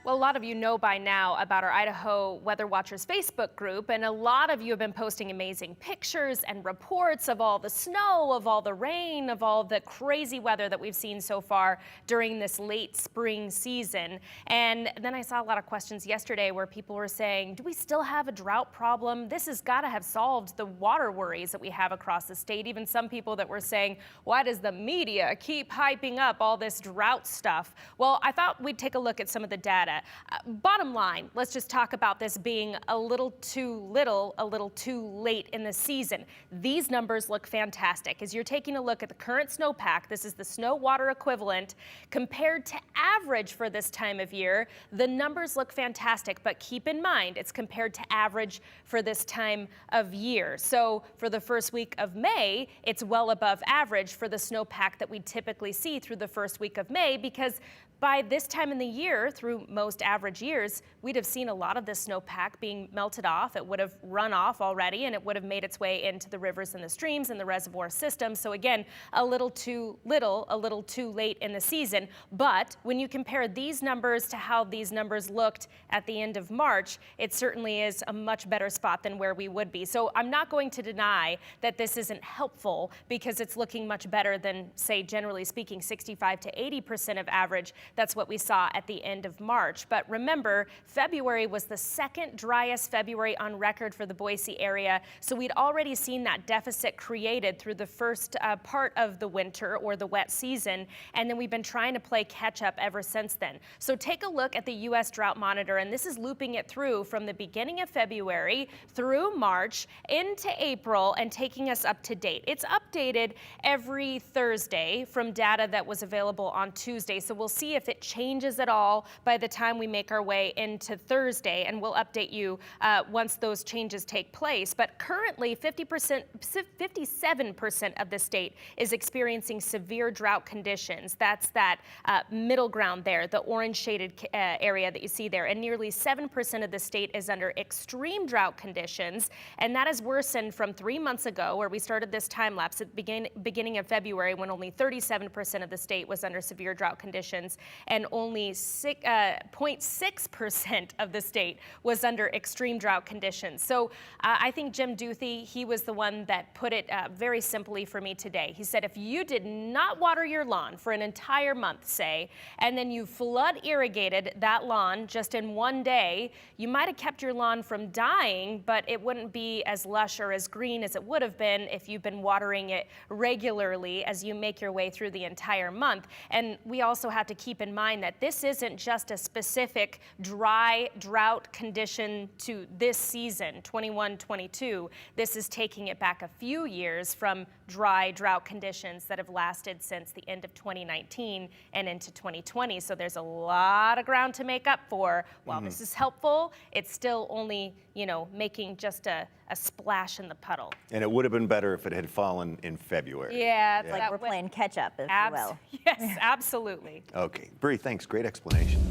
Well, a lot of you know by now about our Idaho Weather Watchers Facebook group, and a lot of you have been posting amazing pictures and reports of all the snow, of all the rain, of all the crazy weather that we've seen so far during this late spring season. And then I saw a lot of questions yesterday where people were saying, do we still have a drought problem? This has got to have solved the water worries that we have across the state. Even some people that were saying, why does the media keep hyping up all this drought stuff? Well, I thought we'd take a look at some of the data. Bottom line, let's just talk about this being a little too little, a little too late in the season. These numbers look fantastic. As you're taking a look at the current snowpack, this is the snow water equivalent, compared to average for this time of year, the numbers look fantastic, but keep in mind, it's compared to average for this time of year. So for the first week of May, it's well above average for the snowpack that we typically see through the first week of May, because by this time in the year, through most average years, we'd have seen a lot of this snowpack being melted off. It would have run off already, and it would have made its way into the rivers and the streams and the reservoir system. So again, a little too little, a little too late in the season. But when you compare these numbers to how these numbers looked at the end of March, it certainly is a much better spot than where we would be. So I'm not going to deny that this isn't helpful, because it's looking much better than, say, generally speaking, 65 to 80% of average. That's what we saw at the end of March. But remember, February was the second driest February on record for the Boise area. So we'd already seen that deficit created through the first part of the winter, or the wet season. And then we've been trying to play catch up ever since then. So take a look at the U.S. Drought Monitor, and this is looping it through from the beginning of February through March into April and taking us up to date. It's updated every Thursday from data that was available on Tuesday. So we'll see if it changes at all by the time we make our way into Thursday, and we'll update you once those changes take place. But currently, 57% of the state is experiencing severe drought conditions. That's that middle ground there, the orange shaded area that you see there. And nearly 7% of the state is under extreme drought conditions. And that has worsened from 3 months ago, where we started this time lapse at the beginning of February, when only 37% of the state was under severe drought conditions, and only 0.6% of the state was under extreme drought conditions. So I think Jim Duthie, he was the one that put it very simply for me today. He said, if you did not water your lawn for an entire month, say, and then you flood irrigated that lawn just in one day, you might have kept your lawn from dying, but it wouldn't be as lush or as green as it would have been if you've been watering it regularly as you make your way through the entire month. And we also have to keep in mind that this isn't just a specific dry drought condition to this season, 21-22. This is taking it back a few years from dry drought conditions that have lasted since the end of 2019 and into 2020. So there's a lot of ground to make up for. While this is helpful, it's still only, making just a splash in the puddle. And it would have been better if it had fallen in February. Yeah. Like we're playing catch up, if you will. Yes, absolutely. Okay. Bree, thanks. Great explanation.